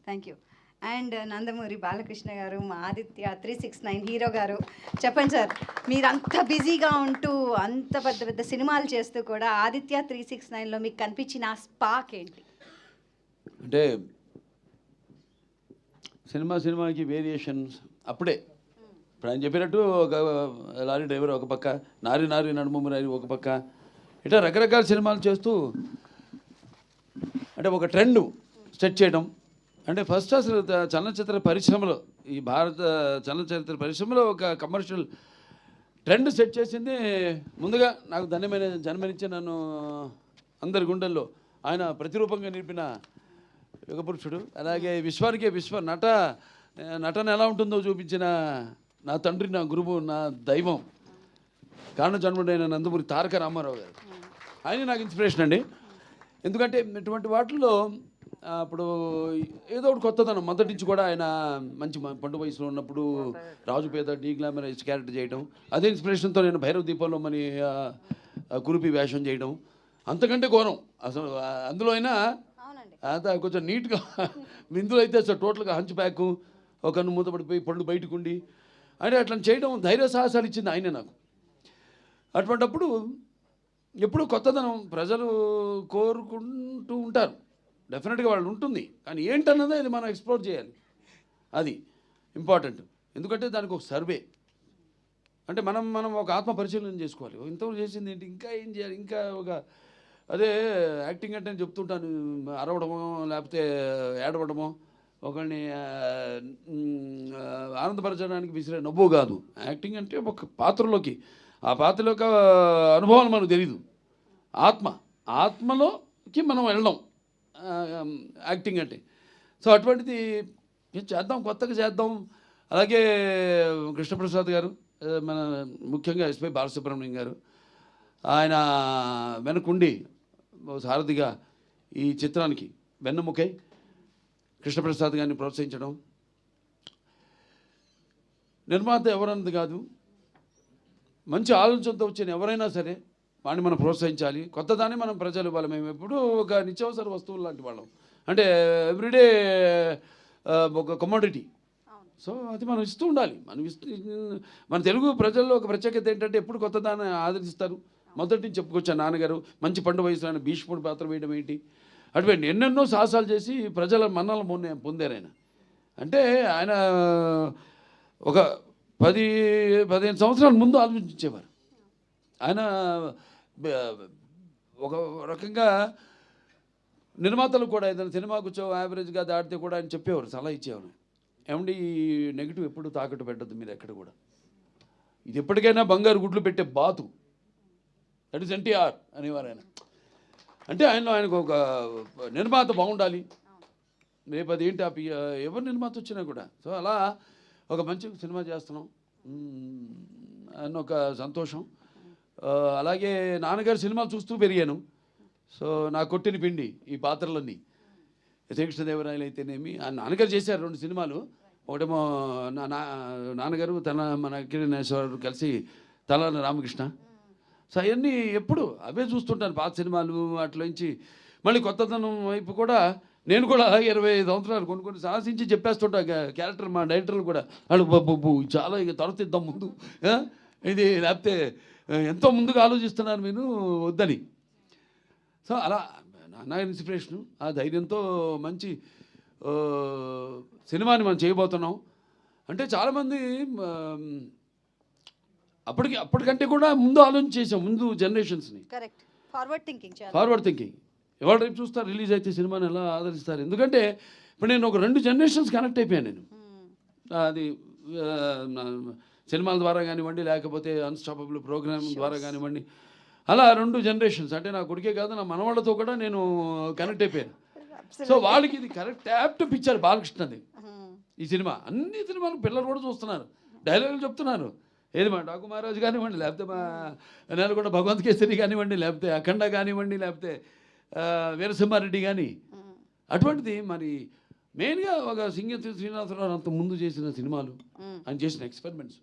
Thank you. And Nandamuri Balakrishna గారు, మా Aditya 369 hero గారు, చెప్పండి సార్, మీరు అంత బిజీగా ఉంటూ అంత పెద్ద పెద్ద సినిమాలు చేస్తూ కూడా ఆదిత్య 369లో మీకు కనిపించిన ఆ స్పార్క్ ఏంటి? అంటే సినిమాకి వేరియేషన్స్ అప్పుడే ఇప్పుడు ఆయన చెప్పినట్టు ఒక లారీ డ్రైవర్ ఒక పక్క, నారి నడుము నారి ఒక పక్క, ఇట్లా రకరకాల సినిమాలు చేస్తూ అంటే ఒక ట్రెండ్ సెట్ చేయడం. అంటే ఫస్ట్ అసలు చలనచిత్ర పరిశ్రమలో, ఈ భారత చలనచిత్ర పరిశ్రమలో ఒక కమర్షియల్ ట్రెండ్ సెట్ చేసింది ముందుగా నాకు జన్మనిచ్చి నన్ను అందరి గుండెల్లో ఆయన ప్రతిరూపంగా నిలిపిన యుగపురుషుడు. అలాగే విశ్వానికే నటన ఎలా ఉంటుందో చూపించిన నా తండ్రి, నా గురువు, నా దైవం, కారణ జన్ముడైన నందమూరి తారక రామారావు గారు. ఆయన నాకు ఇన్స్పిరేషన్ అండి. ఎందుకంటే ఇటువంటి వాటిల్లో అప్పుడు ఏదో ఒకటి కొత్తదనం మొదటి నుంచి కూడా ఆయన మంచి పండు వయసులో ఉన్నప్పుడు రాజు పేద డీ గ్లామరైజ్ క్యారెక్టర్ చేయడం, అదే ఇన్స్పిరేషన్తో నేను భైరవ దీపంలో మని కురుపి వేషం చేయడం, అంతకంటే ఘోరం అసలు. అందులో అయినా అంత కొంచెం నీట్గా, ఇందులో అయితే అసలు టోటల్గా హంచ్ బ్యాక్, ఒక కన్ను మూతపడిపోయి పళ్ళు బయటకు ఉండి అంటే అట్లా చేయడం ధైర్య సాహసాలు ఇచ్చింది ఆయనే నాకు. అటువంటప్పుడు ఎప్పుడు కొత్తదనం ప్రజలు కోరుకుంటూ ఉంటారు, డెఫినెట్గా వాళ్ళు ఉంటుంది, కానీ ఏంటన్నదే అది మనం ఎక్స్ప్లోర్ చేయాలి, అది ఇంపార్టెంట్. ఎందుకంటే దానికి ఒక సర్వే అంటే మనం ఒక ఆత్మ పరిశీలన చేసుకోవాలి. ఇంతవరకు చేసింది ఏంటి, ఇంకా ఏం చేయాలి, ఇంకా ఒక అదే యాక్టింగ్ అంటే నేను చెప్తుంటాను, అరవడమో లేకపోతే ఏడవడమో, ఒకరిని ఆనందపరచడానికి విసిరే నవ్వు కాదు. యాక్టింగ్ అంటే ఒక పాత్రలోకి, ఆ పాత్రలోకి అనుభవాలు మనకు తెలీదు, ఆత్మలోకి మనం వెళ్ళడం యాక్టింగ్ అంటే. సో అటువంటిది చేద్దాం, కొత్తగా చేద్దాం. అలాగే కృష్ణప్రసాద్ గారు, మన ముఖ్యంగా ఎస్పి బాలసుబ్రహ్మణ్యం గారు, ఆయన వెనకుండి సారథిగా ఈ చిత్రానికి వెన్నెముకై కృష్ణప్రసాద్ గారిని ప్రోత్సహించడం. నిర్మాత ఎవరన్నది కాదు, మంచి ఆలోచనతో వచ్చిన ఎవరైనా సరే వాడిని మనం ప్రోత్సహించాలి, కొత్తదాన్ని మనం ప్రజలు ఇవ్వాలి. మేము ఎప్పుడూ ఒక నిత్యావసర వస్తువులు లాంటి వాళ్ళం, అంటే ఎవ్రీడే ఒక కమోడిటీ. సో అది మనం ఇస్తూ ఉండాలి. మన తెలుగు ప్రజల్లో ఒక ప్రత్యేకత ఏంటంటే ఎప్పుడు కొత్తదాన్ని ఆదరిస్తారు. మొదటి నుంచి చెప్పుకొచ్చాను, నాన్నగారు మంచి పండు వయసులో ఆయన భీష్ముడి పాత్ర వేయడం ఏంటి, అటువంటి ఎన్నెన్నో సాహసాలు చేసి ప్రజల మన్నలను పొందారు ఆయన. అంటే ఆయన ఒక 10-15 సంవత్సరాల ముందు ఆలోచించేవారు. ఆయన ఒక రకంగా నిర్మాతలు కూడా ఏదైనా సినిమాకు యావరేజ్గా దాటితే కూడా ఆయన చెప్పేవారు, సలహా ఇచ్చేవారు, ఏమండి ఈ నెగిటివ్ ఎప్పుడు తాకట్టు పెట్టద్దు మీరు ఎక్కడ కూడా, ఇది ఎప్పటికైనా బంగారు గుడ్లు పెట్టే బాతు, దట్ ఈస్ ఎన్టీఆర్ అనేవారు ఆయన. అంటే ఆయనకు ఒక నిర్మాత బాగుండాలి, రేపు అది ఏంటి ఎవరు నిర్మాత వచ్చినా కూడా. సో అలా ఒక మంచి సినిమా చేస్తున్నాం అన్న ఒక సంతోషం. అలాగే నాన్నగారు సినిమాలు చూస్తూ పెరిగాను. సో నా కొట్టిన పిండి ఈ పాత్రలన్నీ, శ్రీకృష్ణదేవరాయలు అయితేనేమి, నాన్నగారు చేశారు 2 సినిమాలు. ఒకటేమో నాన్నగారు మన కిరణేశ్వరరావు కలిసి తలాన రామకృష్ణ. సో అవన్నీ ఎప్పుడు అవే చూస్తుంటాను, పాత సినిమాలు. అట్లోంచి మళ్ళీ కొత్తదనం వైపు కూడా నేను కూడా 25 సంవత్సరాలు కొన్ని సాహసించి చెప్పేస్తుంటా క్యారెక్టర్. మా డైరెక్టర్లు కూడా వాళ్ళు బాబు చాలా ఇక తరతిద్దాం ముందు, ఇది లేకపోతే ఎంతో ముందుగా ఆలోచిస్తున్నారు మీరు వద్దని. సో అలా నా ఇన్స్పిరేషను, ఆ ధైర్యంతో మంచి సినిమాని మనం చేయబోతున్నాం. అంటే చాలామంది అప్పటికంటే కూడా ముందు ఆలోచన చేసాం, ముందు జనరేషన్స్ని. Forward thinking. ఎవరు రేపు చూస్తారు, రిలీజ్ అయితే సినిమాని ఎలా ఆదరిస్తారు. ఎందుకంటే ఇప్పుడు నేను ఒక 2 జనరేషన్స్ కనెక్ట్ అయిపోయాను నేను. అది సినిమాల ద్వారా కానివ్వండి, లేకపోతే అన్స్టాపబుల్ ప్రోగ్రామ్ ద్వారా కానివ్వండి, అలా 2 జనరేషన్స్. అంటే నా కొడుకే కాదు, నా మనవాళ్ళతో కూడా నేను కనెక్ట్ అయిపోయాను. సో వాళ్ళకి ఇది కరెక్ట్ యాప్ట్ పిక్చర్ బాలకృష్ణది ఈ సినిమా. అన్ని సినిమాలు పిల్లలు కూడా చూస్తున్నారు, డైలాగులు చెప్తున్నారు. ఏది మా డాకు మహారాజు కానివ్వండి, లేకపోతే మా నేలకొండ భగవంత్ కేసరి కానివ్వండి, లేకపోతే అఖండ కానివ్వండి, లేకపోతే వీరసింహారెడ్డి కానీ. అటువంటిది మరి మెయిన్గా ఒక సింగతి శ్రీనివాసరావు అంత ముందు చేసిన సినిమాలు, ఆయన చేసిన ఎక్స్పెరిమెంట్స్.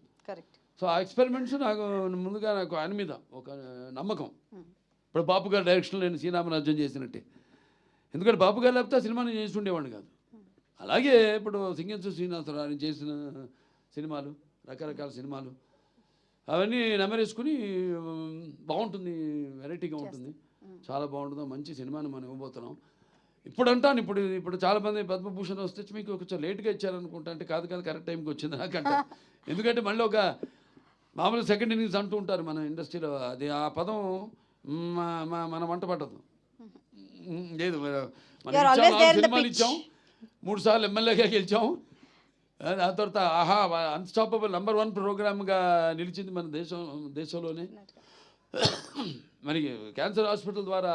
సో ఆ ఎక్స్పెరిమెంట్స్ నాకు ముందుగా ఆయన మీద ఒక నమ్మకం. ఇప్పుడు బాపు గారి డైరెక్షన్లో నేను శ్రీరామరాజ్యం చేసినట్టే. ఎందుకంటే బాపు గారు లేకపోతే ఆ సినిమాని చేసి ఉండేవాడిని కాదు. అలాగే ఇప్పుడు సింగెన్సు శ్రీనివాసరావు ఆయన చేసిన సినిమాలు, రకరకాల సినిమాలు అవన్నీ నెమరేసుకుని బాగుంటుంది, వెరైటీగా ఉంటుంది, చాలా బాగుంటుంది. మంచి సినిమాని మనం ఇవ్వబోతున్నాం. ఇప్పుడు అంటాను, ఇప్పుడు చాలామంది పద్మభూషణ్ వస్తే మీకు కొంచెం లేట్గా ఇచ్చారనుకుంటా. అంటే కాదు కరెక్ట్ టైంకి వచ్చింది నాకంటే. ఎందుకంటే మళ్ళీ ఒక మామూలు సెకండ్ ఇన్నింగ్స్ అంటూ ఉంటారు మన ఇండస్ట్రీలో. అది ఆ పదం మన వంట పట్టదు. లేదు, మనం సినిమాలు ఇచ్చాం, 3 సార్లు ఎమ్మెల్యేగా గెలిచాం. ఆ తర్వాత ఆహా అన్స్టాపబుల్ నంబర్ 1 ప్రోగ్రామ్గా నిలిచింది మన దేశంలోనే. మనకి క్యాన్సర్ హాస్పిటల్ ద్వారా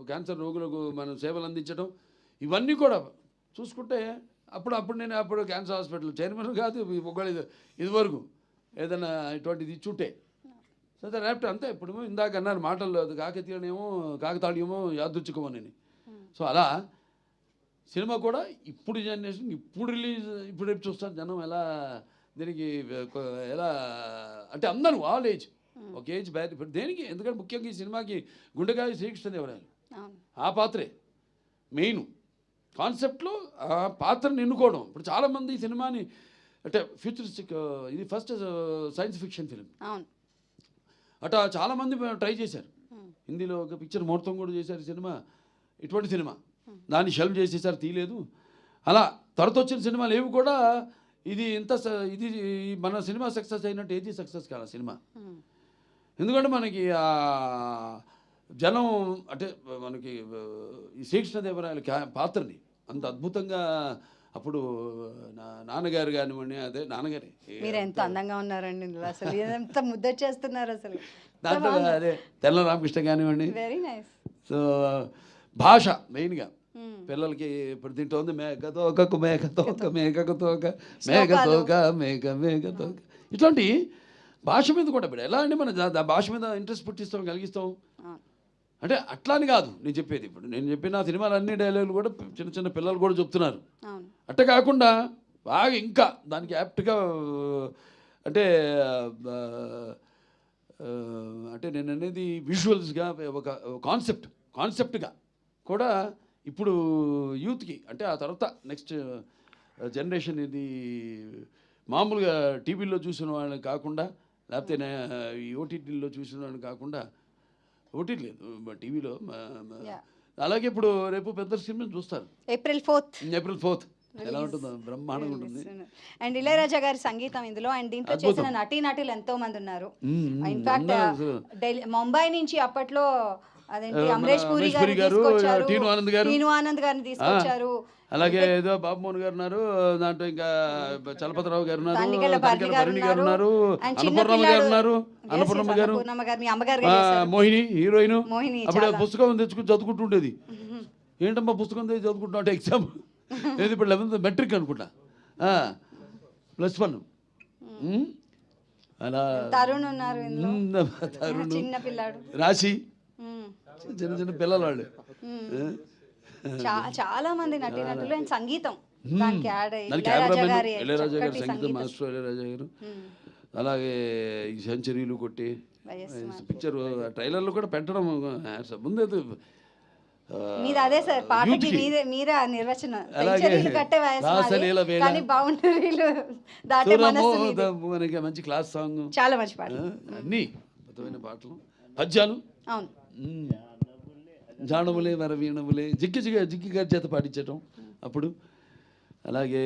క్యాన్సర్ రోగులకు మనం సేవలు అందించడం, ఇవన్నీ కూడా చూసుకుంటే అప్పుడు నేను క్యాన్సర్ హాస్పిటల్ చైర్మన్ కాదు ఒకవేళ ఇదివరకు ఏదైనా ఇటువంటిది ఇచ్చుంటే సరే రేపటి అంతే. ఇప్పుడు ఇందాక అన్నారు మాటల్లో కాకతాళీయమో యాదృచ్ఛికమోనని. సో అలా సినిమా కూడా ఇప్పుడు జనరేషన్ ఇప్పుడు రేపు చూస్తారు జనం ఎలా దీనికి ఎలా అంటే అందరూ ఆల్ ఏజ్ ఒక ఏజ్ బ్యాడ్. ఇప్పుడు దేనికి, ఎందుకంటే ముఖ్యంగా ఈ సినిమాకి గుండెకాయ శ్రీకృష్ణదేవరాయలు ఆ పాత్రే మెయిన్ కాన్సెప్ట్లో ఆ పాత్రను ఎన్నుకోవడం. ఇప్పుడు చాలామంది ఈ సినిమాని అంటే ఫ్యూచరిస్టిక్, ఇది ఫస్ట్ సైన్స్ ఫిక్షన్ ఫిలిం అట్లా చాలామంది ట్రై చేశారు. హిందీలో ఒక పిక్చర్ ముహూర్తం కూడా చేశారు సినిమా, ఇటువంటి సినిమా. దాన్ని షెల్వ్ చేసేసారు, తీయలేదు. అలా తర్వాత వచ్చిన సినిమాలు ఏవి కూడా ఇది మన సినిమా సక్సెస్ అయినట్టు ఏది సక్సెస్ కాదు సినిమా. ఎందుకంటే మనకి జనం అంటే మనకి ఈ శ్రీకృష్ణదేవరాయల పాత్రని అంత అద్భుతంగా అప్పుడు నాన్నగారు కానివ్వండి, అదే నాన్నగారి మీరు ఎంత అందంగా ఉన్నారండి, అసలు ఎంత ముద్దొచ్చేస్తున్నారు అసలు. దాంట్లో అదే తెల్ల రామకృష్ణ కానివ్వండి. Very nice. సో భాష మెయిన్గా పిల్లలకి ఇప్పుడు తింటోంది మేకతోక మేకతోక మేకతోక మేకతోక మేకతోక ఇట్లాంటి భాష మీద కూడా ఇప్పుడు ఎలా అంటే మన భాష మీద ఇంట్రెస్ట్ పుట్టిస్తాం, కలిగిస్తాం. అంటే అట్లా అని కాదు నేను చెప్పేది. ఇప్పుడు నేను చెప్పిన సినిమాలు అన్ని డైలాగులు కూడా చిన్న చిన్న పిల్లలు కూడా చెప్తున్నారు. అట్ట కాకుండా బాగా ఇంకా దానికి యాప్ట్గా అంటే నేను అనేది విజువల్స్గా ఒక కాన్సెప్ట్గా కూడా ఇప్పుడు యూత్కి అంటే ఆ తర్వాత నెక్స్ట్ జనరేషన్ ఇది మామూలుగా టీవీలో చూసిన వాళ్ళని కాకుండా, లేకపోతే ఈ ఓటీటీలో చూసిన వాళ్ళని కాకుండా, ఓటీటీ లేదు టీవీలో. అలాగే ఇప్పుడు రేపు పెద్ద సినిమా చూస్తారు April 4th ఎలా ఉంటుందో బ్రహ్మాండంగా ఉంటుంది. అండ్ ఇళయరాజా గారి సంగీతం ఇందులో, అండ్ దీంట్లో చేసిన నటీనటులు ఎంతో మంది ఉన్నారు. ఇన్ఫాక్ట్ ముంబై నుంచి అప్పట్లో అదేంటి అమరేష్ పూరి గారు తీసుకొచ్చారు, టీను ఆనంద్ గారిని తీసుకొచ్చారు. అలాగే ఏదో బాబుమోహన్ గారు ఉన్నారు, దాంట్లో ఇంకా చలపతిరావు గారు ఉన్నారు, భరణి గారు ఉన్నారు, అన్నపూర్ణమ్మ గారు, మోహిని హీరోయిన్. అప్పుడు పుస్తకం తెచ్చుకుని చదువుకుంటుండేది. ఏంటమ్మా పుస్తకం తెచ్చి చదువుకుంటున్నా అంటే ఎగ్జామ్ ఏది ఇప్పుడు 11th మెట్రిక్ అనుకుంటా, +1. అలా తరుణ్ ఉన్నారు, రాశి చిన్న చిన్న పిల్లలు వాళ్ళు. చాలా మంది నటీనటులు అండ్ సంగీతం ఇళయరాజా గారి సంగీతం మాస్టర్ ఇళయరాజా గారు. అలాగే ఈ సెంచరీలు కొట్టి పిక్చర్ ట్రైలర్లు కూడా పెట్టడం ముందే అదే సార్ పాటకి మీరే నిర్వచనం. మనకి మంచి క్లాస్ సాంగ్, చాలా మంచి పాట, అన్ని అద్భుతమైన పాటలు, పద్యాలు. అవును, జానములే వరవీణములే జిక్కి గారి చేత పాటించటం అప్పుడు. అలాగే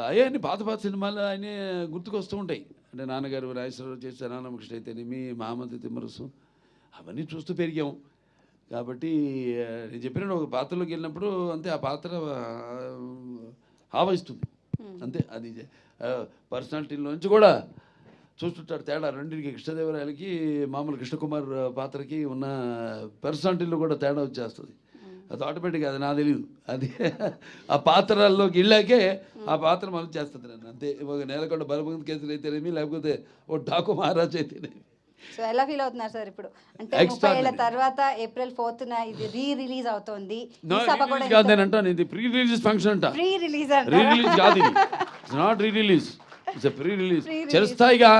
అయ్యాన్ని పాత సినిమాలు ఆయన గుర్తుకొస్తూ ఉంటాయి. అంటే నాన్నగారు రాజేశ్వరరావు చేసే రామకృష్ణ అయితేనేమి, మహామంత్రి తిమ్మరసు, అవన్నీ చూస్తూ పెరిగాం. కాబట్టి నేను చెప్పిన ఒక పాత్రలోకి వెళ్ళినప్పుడు అంతే ఆ పాత్ర ఆవహిస్తుంది అంతే. అది పర్సనాలిటీలోంచి కూడా చూస్తుంటాడు తేడా. రెండింటికి కృష్ణదేవరాయలకి మామూలు కృష్ణకుమార్ పాత్రకి ఉన్న పర్సనాలిటీలో కూడా తేడా వచ్చేస్తుంది. అది ఆటోమేటిక్గా, అది నాకు తెలియదు. అది ఆ పాత్రల్లోకి వెళ్ళాకే ఆ పాత్ర మనం చేస్తుంది నన్ను అంతే. ఒక నేలకొండ బలవంత కేసులు అయితేనేమి, లేకపోతే ఓ డాకు మహారాజ్ అయితేనేమి. సో ఎలా ఫీల్ అవుతున్నారు సార్ ఇప్పుడు? అంటే 30 ఏళ్ల తర్వాత April 4th ఇది రిలీజ్ అవుతోంది. ఇది ప్రీ రిలీజ్ ఫంక్షన్ అంట. ప్రీ రిలీజ్ కాదు, ఇది not re release, it's pre release. చిరస్థాయిగా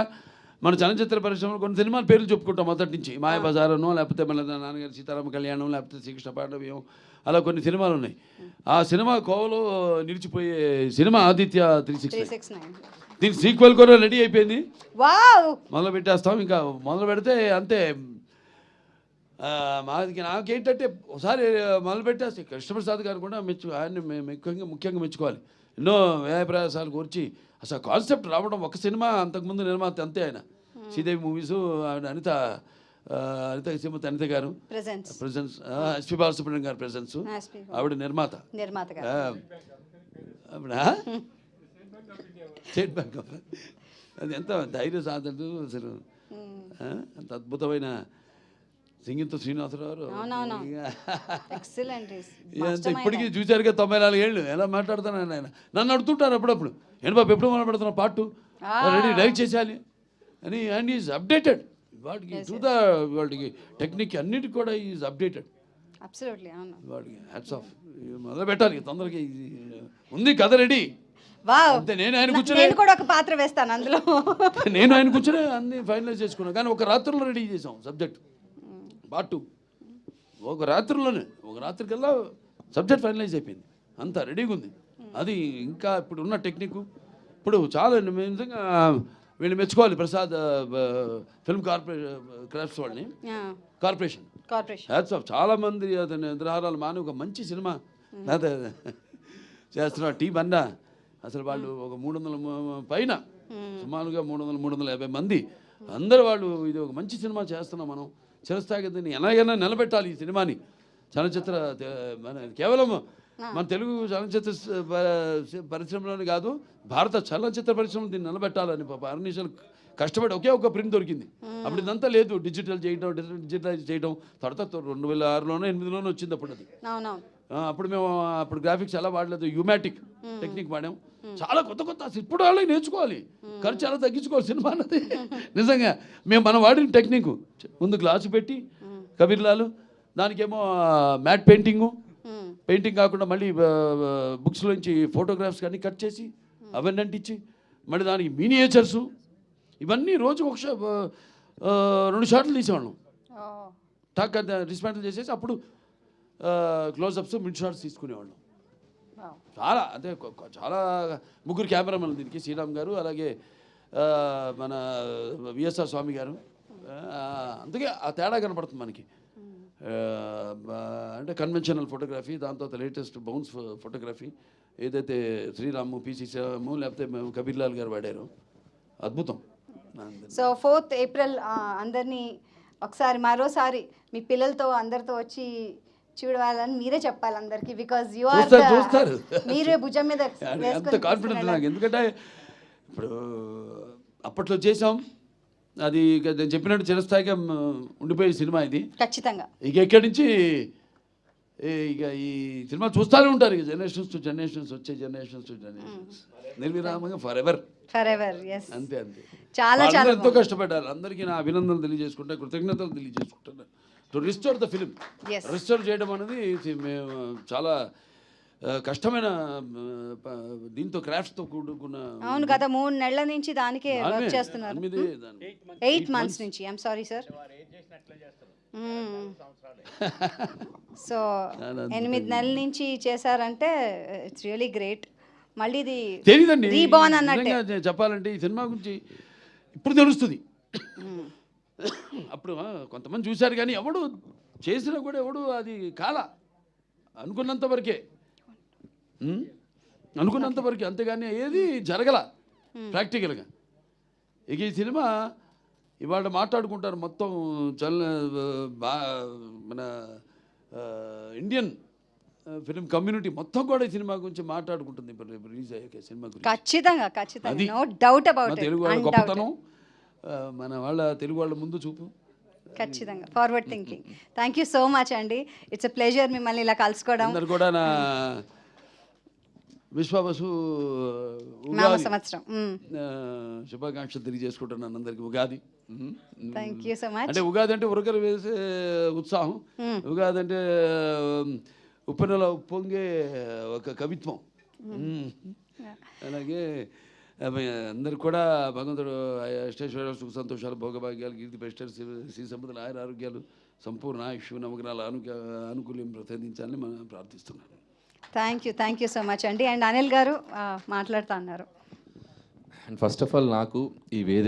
మన చలనచిత్ర పరిశ్రమలో కొన్ని సినిమాల పేర్లు చెప్పుకుంటాం మొదటి నుంచి, మాయాబజారనో లేకపోతే మన నాన్నగారి సీతారామ కళ్యాణం లేకపోతే శ్రీకృష్ణ పాండవ్యం, అలా కొన్ని సినిమాలు ఉన్నాయి. ఆ సినిమా కోవలో నిలిచిపోయే సినిమా ఆదిత్య 369. దీని సీక్వెల్ కూడా రెడీ అయిపోయింది, మొదలు పెట్టేస్తాం. ఇంకా మొదలు పెడితే అంతే. నాకేంటంటే ఒకసారి మొదలు పెట్టేస్తే కృష్ణప్రసాద్ గారు కూడా ఆయన్ని ముఖ్యంగా మెచ్చుకోవాలి. ఎన్నో వ్యయ ప్రయాసాలు కూర్చి అసలు కాన్సెప్ట్ రావడం, ఒక సినిమా అంతకుముందు నిర్మాత అంతే ఆయన. శ్రీదేవి మూవీస్, అనిత గారు ప్రెజెన్స్, ఎస్పి బాలసుబ్రహ్మణ్యం గారు ప్రెజెన్స్, ఆవిడ నిర్మాత. స్టేట్ బ్యాంక్ ఆఫ్, అది ఎంత ధైర్య సాధనలు అసలు, అంత అద్భుతమైన సింగింతో శ్రీనివాసరావు. ఇప్పటికీ చూశారుగా 94 ఏళ్ళు ఎలా మాట్లాడుతున్నాను ఆయన. నన్ను అడుగుతుంటారు అప్పుడప్పుడు, ఏంటి బాబు ఎప్పుడు మొదలు పెడుతున్నా పార్ట్ 2 రెడీ డైరెక్ట్ చేసేయాలి అని. అండ్ ఈజ్ అప్డేటెడ్ వాటికి వాటికి టెక్నిక్ అన్నిటికి కూడా ఈజ్ అప్డేటెడ్. వాటికి హ్యాట్స్ ఆఫ్. మొదలు పెట్టాలి తొందరగా, ఉంది కథ రెడీ. అంతే. నేను ఆయన కూర్చొని ఒక పాత్ర వేస్తాను అందులో. నేను ఆయన కూర్చొని అన్ని ఫైనలైజ్ చేసుకున్నాను. కానీ ఒక రాత్రిలో రెడీ చేసాం సబ్జెక్ట్ పార్ట్ 2. ఒక రాత్రికల్లా సబ్జెక్ట్ ఫైనలైజ్ అయిపోయింది, అంతా రెడీగా ఉంది. అది ఇంకా ఇప్పుడు ఉన్న టెక్నిక్ ఇప్పుడు చాలా నిజంగా వీళ్ళు మెచ్చుకోవాలి. ప్రసాద్ ఫిల్మ్ క్రాఫ్ట్స్ వాళ్ళని, కార్పొరేషన్ హ్యాట్స్ ఆఫ్. చాలా మంది అతని నిద్రాహారాలు మాని ఒక మంచి సినిమా చేస్తున్నారు. టీం అన్నా అసలు వాళ్ళు ఒక 300 పైన, సుమారుగా 350 మంది అందరూ వాళ్ళు ఇది ఒక మంచి సినిమా చేస్తున్నాం మనం. చిరస్థాయిగా దీన్ని ఎలాగైనా నిలబెట్టాలి ఈ సినిమాని. చలనచిత్ర మన కేవలం మన తెలుగు చలనచిత్ర పరిశ్రమలోనే కాదు, భారత చలనచిత్ర పరిశ్రమ దీన్ని నిలబెట్టాలని అర్నిషాలు కష్టపడి ఒకే ఒక ప్రింట్ దొరికింది. అప్పుడు ఇదంతా లేదు, డిజిటలైజ్ చేయడం. తర్వాత 2006లోనో 2008లోనో వచ్చింది అప్పుడు అది. అప్పుడు మేము గ్రాఫిక్స్ ఎలా వాడలేదు, యూమాటిక్ టెక్నిక్ వాడాం. చాలా కొత్త ఇప్పుడు వాళ్ళకి నేర్చుకోవాలి, ఖర్చు చాలా తగ్గించుకోవాలి సినిమా అన్నది. నిజంగా మనం వాడిన టెక్నిక్ ముందు గ్లాసు పెట్టి కబీర్లాలు, దానికేమో మ్యాట్ పెయింటింగ్ కాకుండా మళ్ళీ బుక్స్లోంచి ఫోటోగ్రాఫ్స్ కానీ కట్ చేసి అవన్నీ అంటించి మళ్ళీ దానికి మినియేచర్సు ఇవన్నీ రోజు 2 షాట్లు తీసేవాళ్ళం. టాక్ డిస్మాంటిల్ చేసేసి అప్పుడు క్లోజప్స్, మిడ్ షాట్స్ తీసుకునేవాళ్ళం. చాలా అంటే చాలా 3 కెమెరామెన్లు దీనికి, శ్రీరామ్ గారు, అలాగే మన విఎస్ఆర్ స్వామి గారు. అందుకే ఆ తేడా కనపడుతుంది మనకి. అంటే కన్వెన్షనల్ ఫోటోగ్రఫీ, దాని తర్వాత లేటెస్ట్ బౌన్స్ ఫోటోగ్రఫీ ఏదైతే శ్రీరాము, పిసి శ్రీరాము లేకపోతే కబీర్లాల్ గారు వాడారు, అద్భుతం. సో 4th ఏప్రిల్ అందరినీ ఒకసారి మరోసారి మీ పిల్లలతో అందరితో వచ్చి చూడాలని మీరే చెప్పాలి అందరికి. బికాజ్ యు ఆర్ చూస్తారు, మీరే భుజం మీద అంత కాన్ఫిడెన్స్ నాకు. ఎందుకంటే ఇప్పుడు అప్పట్లో చేసాం, అది నేను చెప్పినట్టు చిరస్థాయిగా ఉండిపోయే సినిమా ఇది ఖచ్చితంగా. ఇక ఎక్కడి నుంచి ఇక ఈ సినిమా చూస్తూనే ఉంటారు, ఇక జనరేషన్స్ టు జనరేషన్స్ నిర్విరామంగా ఫర్ ఎవర్. అంతే చాలా ఎంతో కష్టపడ్డారు. అందరికీ నా అభినందనలు తెలియజేసుకుంటా, కృతజ్ఞతలు తెలియజేసుకుంటాను. To restore the film, restore చేయడం అనేది మేము చాలా కష్టమైన దీంతో క్రాఫ్ట్స్తో కూడుకున్న. అవును, గత 3 నెలల నుంచి దానికే వర్క్ చేస్తున్నారు. 8 months నుంచి. I'm sorry sir. సో 8 నెలల నుంచి చేశారంటే ఇట్స్ రియలీ గ్రేట్. మళ్ళీ ఇది తెలియదండి, రీబార్న్ అన్నట్టు చెప్పాలంటే ఈ సినిమా గురించి ఇప్పుడు తెలుస్తుంది. అప్పుడు కొంతమంది చూశారు కానీ ఎవడు చేసినా కూడా ఎవడు అది కాల అనుకున్నంత వరకే, అంతేగాని ఏది జరగల ప్రాక్టికల్గా. ఇక ఈ సినిమా ఇవాళ మాట్లాడుకుంటారు మొత్తం మన ఇండియన్ ఫిలిం కమ్యూనిటీ మొత్తం కూడా ఈ సినిమా గురించి మాట్లాడుకుంటుంది రేపు రిలీజ్ అయ్యాక సినిమా గురించి. ఖచ్చితంగా no doubt about it. Telugu వాళ్ళ గొప్పతనం, మన వాళ్ళ తెలుగు వాళ్ళ ముందు చూపు. ఖచ్చితంగా forward thinking. Thank you so much అండి. ఇట్స్ ఎ ప్లెజర్ మిమ్మల్ని ఇలా కలుసుకోవడం. అందరు కూడా నా విశ్వావసు సంవత్సరం శుభాకాంక్షలు తెలియజేసుకుంటున్నాను అందరికి. Ugadi thank you so much. అంటే ఉగాది అంటే ఉరకలు వేసే ఉత్సాహం, ఉగాది అంటే ఉప్పెనలో ఉప్పొంగే ఒక కవిత్వం. అలాగే అందరు కూడా భగవంతుడు అష్టేశ్వర సుఖ సంతోషాలు భోగభాగ్యాలు కీర్తి ప్రతిష్టలు శ్రీ సంపదలు ఆయుర ఆరోగ్యాలు సంపూర్ణ ఆయుష్ నవగ్రహాల అనుకూల్యం ప్రసాదించాలని మనం ప్రార్థిస్తున్నాను. థ్యాంక్ యూ సో మచ్ అండి. అండ్ అనిల్ గారు మాట్లాడుతూ అన్నారు. అండ్ ఫస్ట్ ఆఫ్ ఆల్ నాకు ఈ వేదిక